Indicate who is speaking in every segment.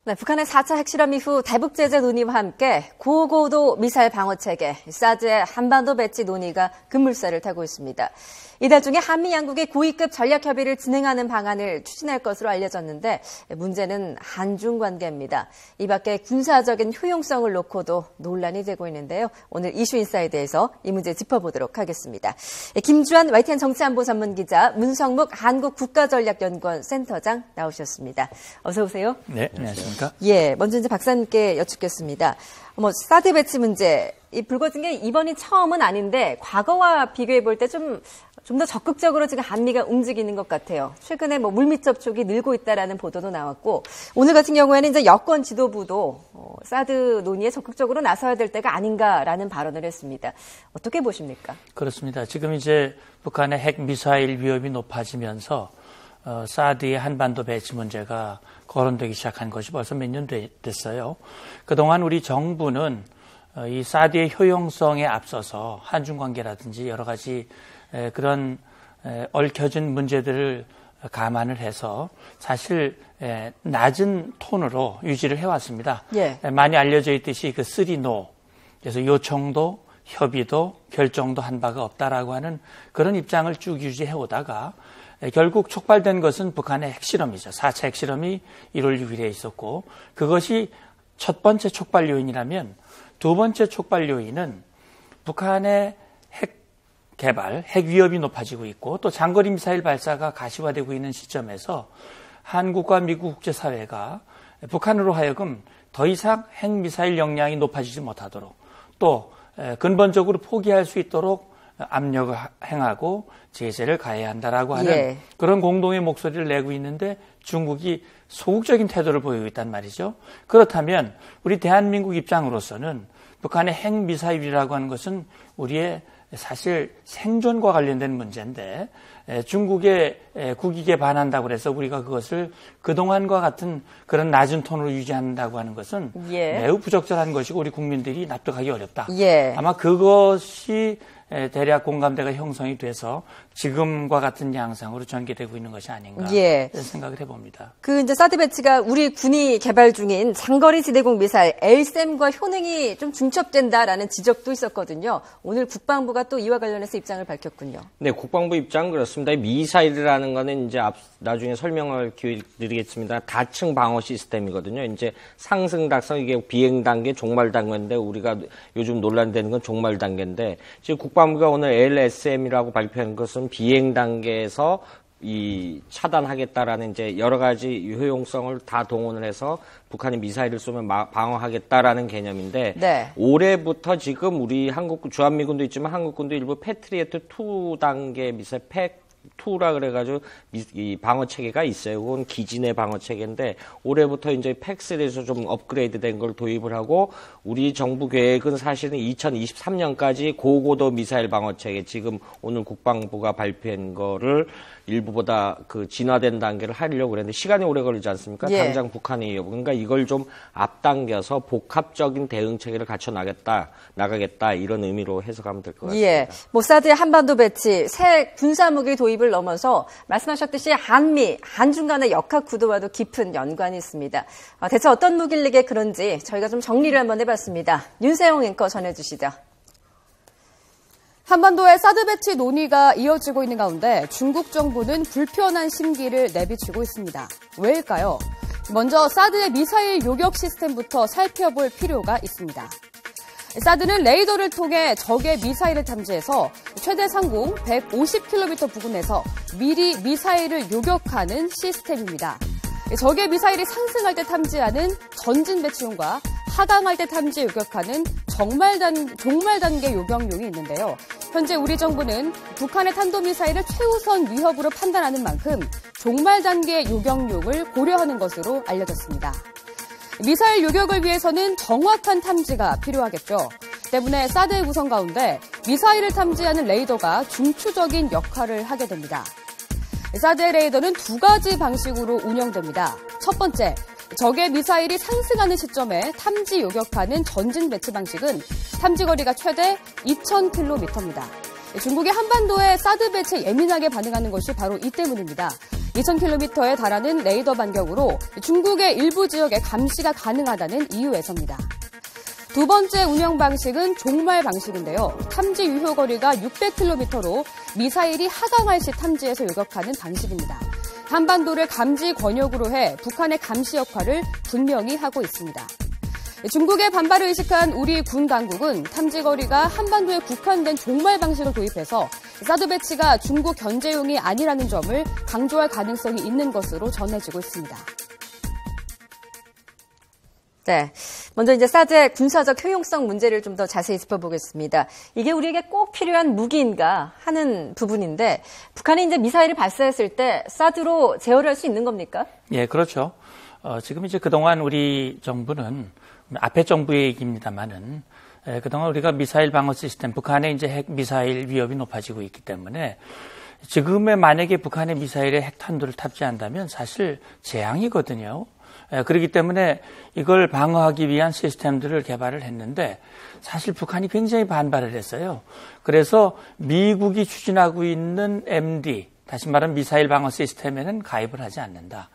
Speaker 1: 네, 북한의 4차 핵실험 이후 대북 제재 논의와 함께 고고도 미사일 방어 체계, 사드의 한반도 배치 논의가 급물살을 타고 있습니다. 이달 중에 한미 양국이 고위급 전략 협의를 진행하는 방안을 추진할 것으로 알려졌는데 문제는 한중 관계입니다. 이 밖에 군사적인 효용성을 놓고도 논란이 되고 있는데요. 오늘 이슈 인사이드에서 이 문제 짚어보도록 하겠습니다. 김주환 YTN 정치안보 전문기자, 문성묵 한국국가전략연구원 센터장 나오셨습니다. 어서 오세요.
Speaker 2: 네, 안녕하십니까.
Speaker 1: 예, 먼저 이제 박사님께 여쭙겠습니다. 사드 배치 문제, 이 불거진 게 이번이 처음은 아닌데 과거와 비교해 볼 때 좀 더 적극적으로 지금 한미가 움직이는 것 같아요. 최근에 물밑 접촉이 늘고 있다라는 보도도 나왔고, 오늘 같은 경우에는 이제 여권 지도부도 사드 논의에 적극적으로 나서야 될 때가 아닌가라는 발언을 했습니다. 어떻게 보십니까?
Speaker 2: 그렇습니다. 지금 이제 북한의 핵 미사일 위협이 높아지면서 사드의 한반도 배치 문제가 거론되기 시작한 것이 벌써 몇 년 됐어요. 그동안 우리 정부는 이 사드의 효용성에 앞서서 한중 관계라든지 여러 가지 그런 얽혀진 문제들을 감안을 해서 사실 낮은 톤으로 유지를 해왔습니다.
Speaker 1: 예.
Speaker 2: 많이 알려져 있듯이 그 3NO, 그래서 요청도, 협의도, 결정도 한 바가 없다라고 하는 그런 입장을 쭉 유지해오다가 결국 촉발된 것은 북한의 핵실험이죠. 4차 핵실험이 1월 6일에 있었고, 그것이 첫 번째 촉발 요인이라면 두 번째 촉발 요인은 북한의 핵 개발, 핵 위협이 높아지고 있고 또 장거리 미사일 발사가 가시화되고 있는 시점에서 한국과 미국 국제사회가 북한으로 하여금 더 이상 핵 미사일 역량이 높아지지 못하도록 또 근본적으로 포기할 수 있도록 압력을 행하고 제재를 가해야 한다라고 하는 그런 공동의 목소리를 내고 있는데 중국이 소극적인 태도를 보이고 있단 말이죠. 그렇다면 우리 대한민국 입장으로서는 북한의 핵 미사일이라고 하는 것은 우리의 사실 생존과 관련된 문제인데 중국의 국익에 반한다고 해서 우리가 그것을 그동안과 같은 그런 낮은 톤으로 유지한다고 하는 것은 매우 부적절한 것이고 우리 국민들이 납득하기 어렵다. 아마 그것이 대략 공감대가 형성이 돼서 지금과 같은 양상으로 전개되고 있는 것이 아닌가 생각을 해봅니다.
Speaker 1: 그 이제 사드 배치가 우리 군이 개발 중인 장거리 지대공 미사일 LSAM과 효능이 좀 중첩된다라는 지적도 있었거든요. 오늘 국방부가 또 이와 관련해서 입장을 밝혔군요.
Speaker 3: 네, 국방부 입장은 그렇습니다. 미사일이라는 거는 이제 나중에 설명을 드리겠습니다. 다층 방어 시스템이거든요. 이제 상승 dak성 이게 비행 단계, 종말 단계인데 우리가 요즘 논란되는 건 종말 단계인데 지금 국방부가 오늘 LSM이라고 발표한 것은 비행 단계에서 이 차단하겠다라는 이제 여러 가지 효용성을 다 동원을 해서 북한이 미사일을 쏘면 방어하겠다라는 개념인데 올해부터 지금 우리 주한미군도 있지만 한국군도 일부 패트리어트 2 단계 미사일 팩2라 그래가지고 이 방어 체계가 있어요. 그건 기진의 방어 체계인데 올해부터 이제 팩3에서 좀 업그레이드된 걸 도입을 하고 우리 정부 계획은 사실은 2023년까지 고고도 미사일 방어 체계 지금 오늘 국방부가 발표한 거를 일부보다 그 진화된 단계를 하려고 그랬는데 시간이 오래 걸리지 않습니까? 당장 북한이 그러니까 이걸 좀 앞당겨서 복합적인 대응 체계를 갖춰 나가겠다 이런 의미로 해석하면 될 것 같습니다.
Speaker 1: 사드의 한반도 배치, 새 군사무기 도입을 넘어서 말씀하셨듯이 한중 간의 역학 구도와도 깊은 연관이 있습니다. 대체 어떤 무기력에 그런지 저희가 좀 정리를 한번 해봤습니다. 윤세영 앵커 전해주시죠.
Speaker 4: 한반도의 사드 배치 논의가 이어지고 있는 가운데 중국 정부는 불편한 심기를 내비치고 있습니다. 왜일까요? 먼저 사드의 미사일 요격 시스템부터 살펴볼 필요가 있습니다. 사드는 레이더를 통해 적의 미사일을 탐지해서 최대 상공 150km 부근에서 미리 미사일을 요격하는 시스템입니다. 적의 미사일이 상승할 때 탐지하는 전진 배치용과 하강할 때 탐지 요격하는 종말 단계 요격용이 있는데요. 현재 우리 정부는 북한의 탄도미사일을 최우선 위협으로 판단하는 만큼 종말 단계 요격용을 고려하는 것으로 알려졌습니다. 미사일 요격을 위해서는 정확한 탐지가 필요하겠죠. 때문에 사드의 구성 가운데 미사일을 탐지하는 레이더가 중추적인 역할을 하게 됩니다. 사드의 레이더는 두 가지 방식으로 운영됩니다. 첫 번째, 적의 미사일이 상승하는 시점에 탐지 요격하는 전진 배치 방식은 탐지거리가 최대 2,000km입니다. 중국이 한반도에 사드 배치에 예민하게 반응하는 것이 바로 이 때문입니다. 2000km에 달하는 레이더 반경으로 중국의 일부 지역에 감시가 가능하다는 이유에서입니다. 두 번째 운영 방식은 종말 방식인데요. 탐지 유효 거리가 600km로 미사일이 하강할 시 탐지해서 요격하는 방식입니다. 한반도를 감지 권역으로 해 북한의 감시 역할을 분명히 하고 있습니다. 중국의 반발을 의식한 우리 군 당국은 탐지 거리가 한반도에 국한된 종말 방식을 도입해서 사드 배치가 중국 견제용이 아니라는 점을 강조할 가능성이 있는 것으로 전해지고 있습니다.
Speaker 1: 네. 먼저 이제 사드의 군사적 효용성 문제를 좀 더 자세히 짚어보겠습니다. 이게 우리에게 꼭 필요한 무기인가 하는 부분인데 북한이 이제 미사일을 발사했을 때 사드로 제어를 할 수 있는 겁니까?
Speaker 2: 예, 그렇죠. 지금 이제 그동안 우리 정부는 앞에 정부의 얘기입니다만은 그동안 우리가 미사일 방어 시스템, 북한의 이제 핵 미사일 위협이 높아지고 있기 때문에 지금의 만약에 북한의 미사일에 핵탄두를 탑재한다면 사실 재앙이거든요. 그렇기 때문에 이걸 방어하기 위한 시스템들을 개발을 했는데 사실 북한이 굉장히 반발을 했어요. 그래서 미국이 추진하고 있는 MD, 다시 말하면 미사일 방어 시스템에는 가입을 하지 않는다.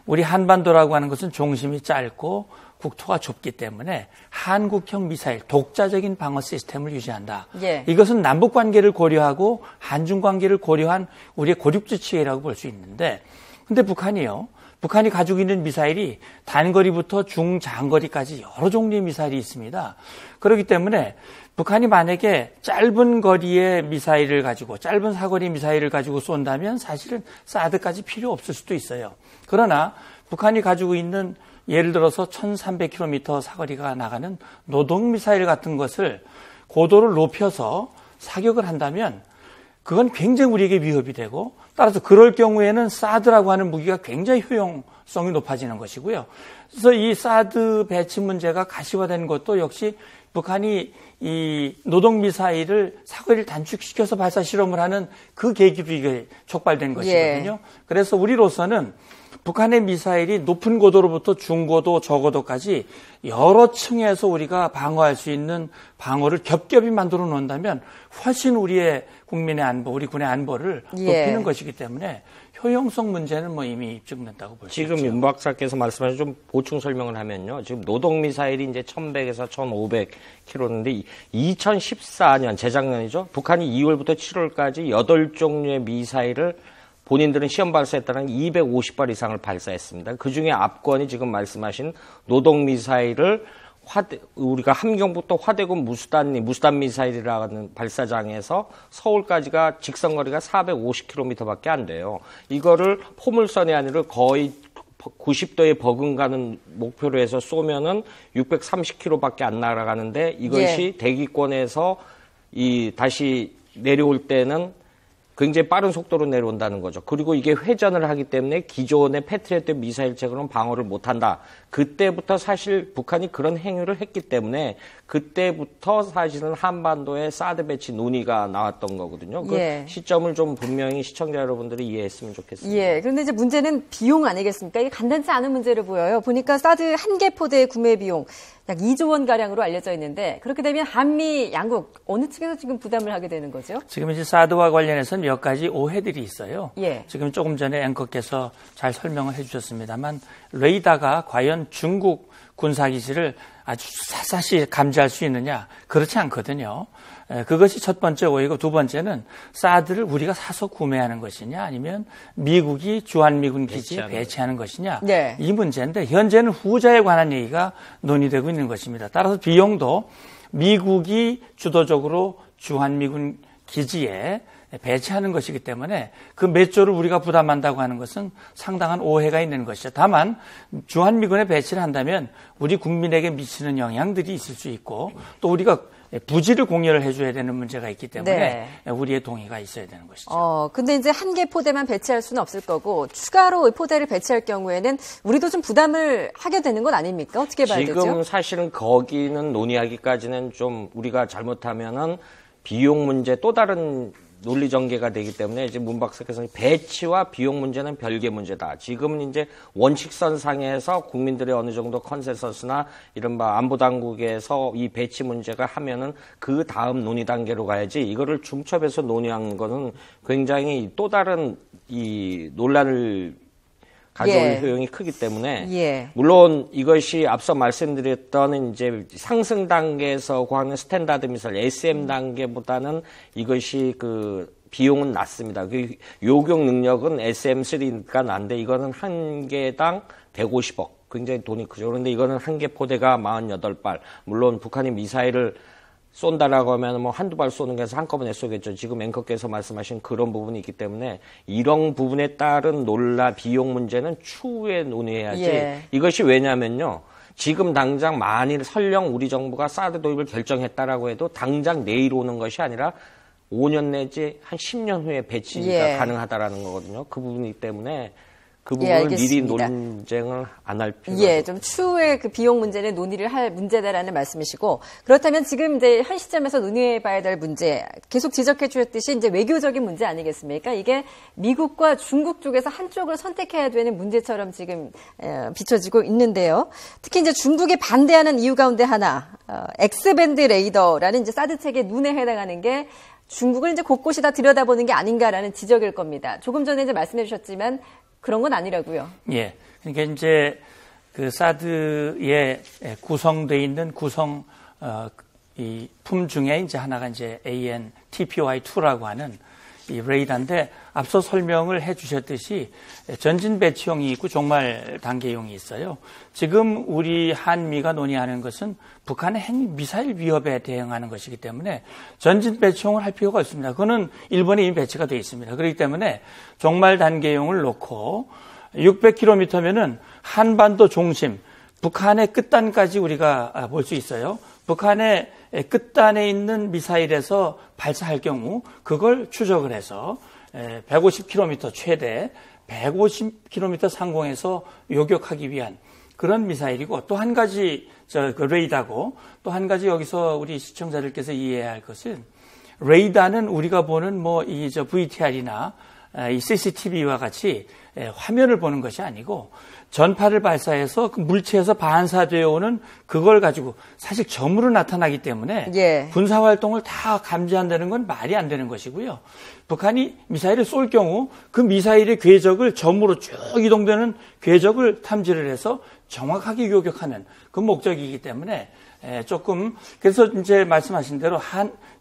Speaker 2: 우리 한반도라고 하는 것은 중심이 짧고 국토가 좁기 때문에 한국형 미사일, 독자적인 방어 시스템을 유지한다.
Speaker 1: 예.
Speaker 2: 이것은 남북 관계를 고려하고 한중 관계를 고려한 우리의 고륙지치계라고 볼 수 있는데 근데 북한이 가지고 있는 미사일이 단거리부터 중장거리까지 여러 종류의 미사일이 있습니다. 그렇기 때문에 북한이 만약에 짧은 거리의 미사일을 가지고 짧은 사거리 미사일을 가지고 쏜다면 사실은 사드까지 필요 없을 수도 있어요. 그러나 북한이 가지고 있는 예를 들어서 1300km 사거리가 나가는 노동미사일 같은 것을 고도를 높여서 사격을 한다면 그건 굉장히 우리에게 위협이 되고 따라서 그럴 경우에는 사드라고 하는 무기가 굉장히 효용성이 높아지는 것이고요. 그래서 이 사드 배치 문제가 가시화된 것도 역시 북한이 이 노동미사일을 사거리를 단축시켜서 발사 실험을 하는 그 계기로 이게 촉발된 것이거든요.
Speaker 1: 예.
Speaker 2: 그래서 우리로서는 북한의 미사일이 높은 고도로부터 중고도, 저고도까지 여러 층에서 우리가 방어할 수 있는 방어를 겹겹이 만들어 놓는다면 훨씬 우리의 국민의 안보, 우리 군의 안보를 높이는 것이기 때문에 효용성 문제는 뭐 이미 입증된다고 볼 수 있죠.
Speaker 3: 지금 윤 박사께서 말씀하신 좀 보충 설명을 하면요. 지금 노동미사일이 이제 1100에서 1500km인데 2014년, 재작년이죠. 북한이 2월부터 7월까지 8종류의 미사일을 본인들은 시험 발사했다는 250발 이상을 발사했습니다. 그중에 압권이 지금 말씀하신 노동미사일을 우리가 함경부터 화대군 무수단 미사일이라는 발사장에서 서울까지가 직선거리가 450km밖에 안 돼요. 이거를 포물선이 아니라 거의 90도에 버금가는 목표로 해서 쏘면은 630km밖에 안 날아가는데 이것이 대기권에서 다시 내려올 때는 굉장히 빠른 속도로 내려온다는 거죠. 그리고 이게 회전을 하기 때문에 기존의 패트리어트 미사일책으로는 방어를 못한다. 그때부터 사실 북한이 그런 행위를 했기 때문에 그때부터 사실은 한반도에 사드 배치 논의가 나왔던 거거든요. 그 시점을 좀 분명히 시청자 여러분들이 이해했으면 좋겠습니다.
Speaker 1: 예. 그런데 이제 문제는 비용 아니겠습니까? 이게 간단치 않은 문제로 보여요. 보니까 사드 한 개 포대의 구매 비용 약 2조 원 가량으로 알려져 있는데 그렇게 되면 한미 양국 어느 측에서 지금 부담을 하게 되는 거죠?
Speaker 2: 지금 이제 사드와 관련해서는 몇 가지 오해들이 있어요.
Speaker 1: 예.
Speaker 2: 지금 조금 전에 앵커께서 잘 설명을 해주셨습니다만 레이더가 과연 중국 군사기지를 아주 샅샅이 감지할 수 있느냐? 그렇지 않거든요. 그것이 첫 번째 오해고 두 번째는 사드를 우리가 사서 구매하는 것이냐 아니면 미국이 주한미군 기지에 배치하는 것이냐
Speaker 1: 네.
Speaker 2: 이 문제인데 현재는 후자에 관한 얘기가 논의되고 있는 것입니다. 따라서 비용도 미국이 주도적으로 주한미군 기지에 배치하는 것이기 때문에 그 몇 조를 우리가 부담한다고 하는 것은 상당한 오해가 있는 것이죠. 다만 주한미군에 배치를 한다면 우리 국민에게 미치는 영향들이 있을 수 있고 또 우리가 부지를 공유를 해줘야 되는 문제가 있기 때문에 우리의 동의가 있어야 되는 것이죠.
Speaker 1: 근데 이제 한 개 포대만 배치할 수는 없을 거고 추가로 포대를 배치할 경우에는 우리도 좀 부담을 하게 되는 건 아닙니까? 어떻게 봐야 되죠?
Speaker 3: 지금 사실은 거기는 논의하기까지는 좀 우리가 잘못하면은 비용 문제 또 다른 논리 전개가 되기 때문에 이제 문 박사께서는 배치와 비용 문제는 별개 문제다. 지금은 이제 원칙선상에서 국민들의 어느 정도 컨센서스나 이른바 안보당국에서 이 배치 문제가 하면은 그 다음 논의 단계로 가야지 이거를 중첩해서 논의하는 거는 굉장히 또 다른 이 논란을 가져올 효용이 크기 때문에 물론 이것이 앞서 말씀드렸던 이제 상승 단계에서 구하는 스탠다드 미사일 SM 단계보다는 이것이 그 비용은 낮습니다. 그 요격 능력은 SM3가 난데 이거는 한 개당 150억. 굉장히 돈이 크죠. 그런데 이거는 한 개 포대가 48발. 물론 북한이 미사일을 쏜다라고 하면 뭐 한두 발 쏘는 게 아니라 한꺼번에 쏘겠죠. 지금 앵커께서 말씀하신 그런 부분이 있기 때문에 이런 부분에 따른 비용 문제는 추후에 논의해야지. 이것이 왜냐면요. 지금 당장 만일 설령 우리 정부가 사드 도입을 결정했다라고 해도 당장 내일 오는 것이 아니라 5년 내지 한 10년 후에 배치가 가능하다라는 거거든요. 그 부분이기 때문에 그 부분을 미리 논쟁을 안 할 필요가
Speaker 1: 좀 추후에 그 비용 문제는 논의를 할 문제다라는 말씀이시고 그렇다면 지금 이제 현 시점에서 논의해봐야 될 문제 계속 지적해 주셨듯이 이제 외교적인 문제 아니겠습니까? 이게 미국과 중국 쪽에서 한쪽을 선택해야 되는 문제처럼 지금 비춰지고 있는데요. 특히 이제 중국이 반대하는 이유 가운데 하나 X밴드 레이더라는 이제 사드 체계 눈에 해당하는 게 중국을 이제 곳곳이 다 들여다보는 게 아닌가라는 지적일 겁니다. 조금 전에 이제 말씀해 주셨지만. 그런 건 아니라고요.
Speaker 2: 예. 그러니까 이제 그 사드에 구성되어 있는 이 품 중에 이제 하나가 이제 AN/TPY-2라고 하는 이 레이더인데 앞서 설명을 해 주셨듯이 전진 배치용이 있고 종말 단계용이 있어요. 지금 우리 한미가 논의하는 것은 북한의 핵 미사일 위협에 대응하는 것이기 때문에 전진 배치용을 할 필요가 없습니다. 그거는 일본에 이미 배치가 되어 있습니다. 그렇기 때문에 종말 단계용을 놓고 600km면은 한반도 중심, 북한의 끝단까지 우리가 볼 수 있어요. 북한의 끝단에 있는 미사일에서 발사할 경우 그걸 추적을 해서 150km 최대 150km 상공에서 요격하기 위한 그런 미사일이고 또 한 가지 그 레이더고 또 한 가지 여기서 우리 시청자들께서 이해해야 할 것은 레이더는 우리가 보는 VTR이나 이 CCTV와 같이 화면을 보는 것이 아니고 전파를 발사해서 그 물체에서 반사되어 오는 그걸 가지고 사실 점으로 나타나기 때문에 군사활동을 다 감지한다는 건 말이 안 되는 것이고요. 북한이 미사일을 쏠 경우 그 미사일의 궤적을 점으로 쭉 이동되는 궤적을 탐지를 해서 정확하게 요격하는 그 목적이기 때문에 조금 그래서 이제 말씀하신 대로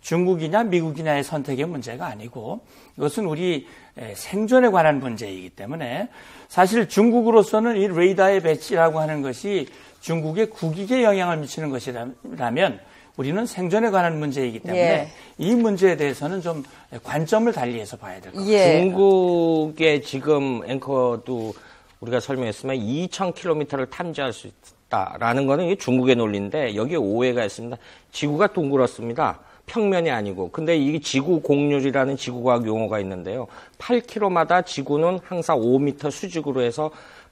Speaker 2: 중국이냐 미국이냐의 선택의 문제가 아니고 이것은 우리 생존에 관한 문제이기 때문에 사실 중국으로서는 이 레이더의 배치라고 하는 것이 중국의 국익에 영향을 미치는 것이라면 우리는 생존에 관한 문제이기 때문에 이 문제에 대해서는 좀 관점을 달리해서 봐야 될 것 같습니다.
Speaker 3: 중국의 지금 앵커도 우리가 설명했으면 2,000km를 탐지할 수 있다라는 거는 이게 중국의 논리인데 여기에 오해가 있습니다. 지구가 둥그렇습니다. 평면이 아니고. 근데 이게 지구 공률이라는 지구과학 용어가 있는데요. 8km마다 지구는 항상 5m 수직으로 해서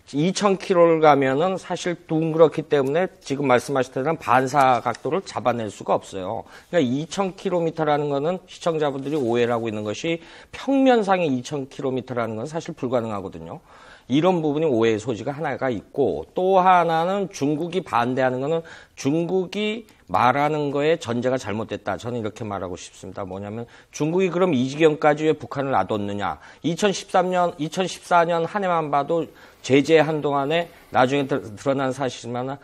Speaker 3: 2,000km를 가면은 사실 둥그렇기 때문에 지금 말씀하신 대로 반사 각도를 잡아낼 수가 없어요. 그러니까 2,000km라는 거는 시청자분들이 오해를 하고 있는 것이 평면상의 2,000km라는 건 사실 불가능하거든요. 이런 부분이 오해의 소지가 하나가 있고 또 하나는 중국이 반대하는 거는 중국이 말하는 거에 전제가 잘못됐다. 저는 이렇게 말하고 싶습니다. 뭐냐면 중국이 그럼 이 지경까지 왜 북한을 놔뒀느냐. 2014년 한 해만 봐도 제재 한동안에 나중에 드러난 사실이지만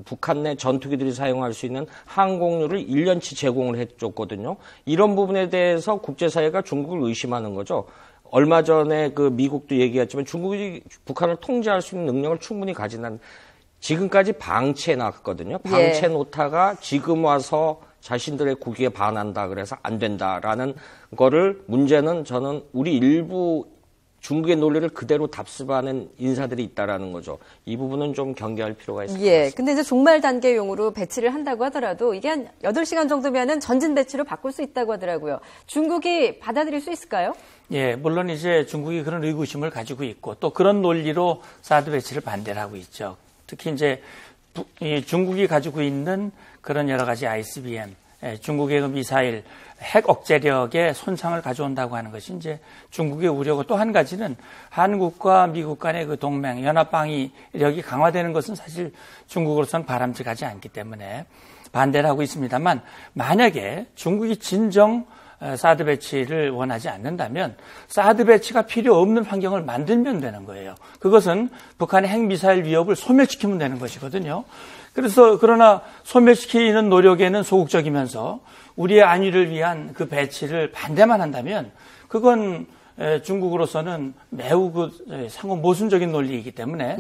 Speaker 3: 북한 내 전투기들이 사용할 수 있는 항공료를 1년치 제공을 해줬거든요. 이런 부분에 대해서 국제사회가 중국을 의심하는 거죠. 얼마 전에 그 미국도 얘기했지만 중국이 북한을 통제할 수 있는 능력을 충분히 가진 지금까지 방치해 놨거든요. 방치해 놓다가 지금 와서 자신들의 국익에 반한다 그래서 안 된다라는 거를 문제는 저는 우리 일부 중국의 논리를 그대로 답습하는 인사들이 있다라는 거죠. 이 부분은 좀 경계할 필요가 있을 것 같습니다.
Speaker 1: 근데 이제 종말 단계용으로 배치를 한다고 하더라도 이게 한 8시간 정도면은 전진 배치로 바꿀 수 있다고 하더라고요. 중국이 받아들일 수 있을까요?
Speaker 2: 물론 이제 중국이 그런 의구심을 가지고 있고 또 그런 논리로 사드 배치를 반대를 하고 있죠. 특히 이제 중국이 가지고 있는 그런 여러 가지 ICBM 중국의 그 미사일 핵 억제력에 손상을 가져온다고 하는 것이 이제 중국의 우려고, 또 한 가지는 한국과 미국 간의 그 동맹, 연합 방위력이 강화되는 것은 사실 중국으로서는 바람직하지 않기 때문에 반대를 하고 있습니다만, 만약에 중국이 진정 사드 배치를 원하지 않는다면 사드 배치가 필요 없는 환경을 만들면 되는 거예요. 그것은 북한의 핵미사일 위협을 소멸시키면 되는 것이거든요. 그러나 소멸시키는 노력에는 소극적이면서 우리의 안위를 위한 그 배치를 반대만 한다면 그건 중국으로서는 매우 상호 모순적인 논리이기 때문에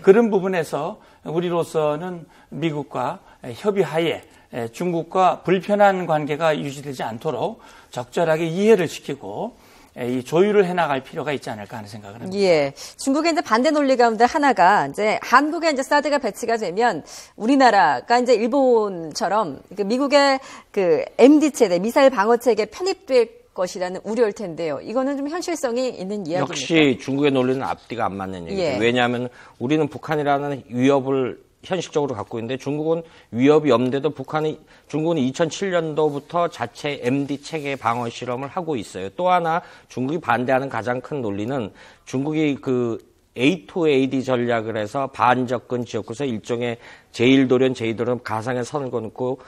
Speaker 2: 그런 부분에서 우리로서는 미국과 협의하에 중국과 불편한 관계가 유지되지 않도록 적절하게 이해를 시키고 이 조율을 해나갈 필요가 있지 않을까 하는 생각을 합니다.
Speaker 1: 예. 중국의 이제 반대 논리 가운데 하나가 이제 한국에 이제 사드가 배치가 되면 우리나라가 이제 일본처럼 미국의 그 MD 체제, 미사일 방어 체계 편입될 것이라는 우려일 텐데요. 이거는 좀 현실성이 있는 이야기입니다.
Speaker 3: 역시 중국의 논리는 앞뒤가 안 맞는 얘기죠. 왜냐하면 우리는 북한이라는 위협을 현실적으로 갖고 있는데 중국은 위협이 없는데도 중국은 2007년도부터 자체 MD 체계 방어 실험을 하고 있어요. 또 하나 중국이 반대하는 가장 큰 논리는 중국이 그 A2AD 전략을 해서 반접근 지역구에서 일종의 제1도련 가상의 선을 그어놓고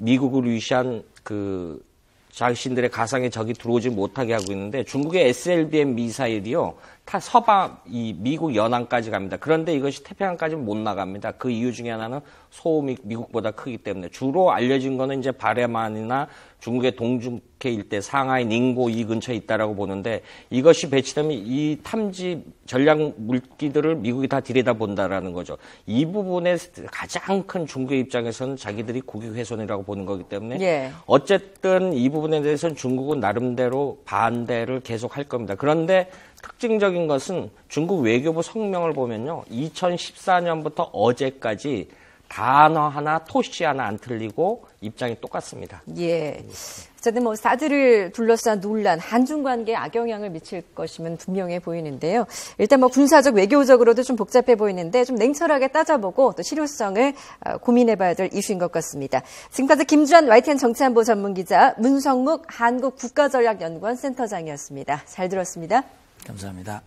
Speaker 3: 미국을 위시한 그 자신들의 가상의 적이 들어오지 못하게 하고 있는데, 중국의 SLBM 미사일이요, 다 이 미국 연안까지 갑니다. 그런데 이것이 태평양까지는 못 나갑니다. 그 이유 중에 하나는 소음이 미국보다 크기 때문에. 주로 알려진 거는 이제 바레만이나 중국의 동중케 일대, 상하이, 닝보 이 근처에 있다라고 보는데, 이것이 배치되면 이 탐지 전략 물기들을 미국이 다 들여다본다라는 거죠. 이 부분에 가장 큰 중국의 입장에서는 자기들이 국익 훼손이라고 보는 거기 때문에 어쨌든 이 부분에 대해서는 중국은 나름대로 반대를 계속 할 겁니다. 그런데 특징적인 것은 중국 외교부 성명을 보면요, 2014년부터 어제까지 단어 하나, 토시 하나 안 틀리고 입장이 똑같습니다.
Speaker 1: 예. 어쨌든 뭐 사드를 둘러싼 논란, 한중 관계에 악영향을 미칠 것이면 분명해 보이는데요. 일단 뭐 군사적, 외교적으로도 좀 복잡해 보이는데 좀 냉철하게 따져보고 또 실효성을 고민해봐야 될 이슈인 것 같습니다. 지금까지 김주한 YTN 정치안보 전문기자, 문성묵 한국국가전략연구원 센터장이었습니다. 잘 들었습니다.
Speaker 2: 감사합니다.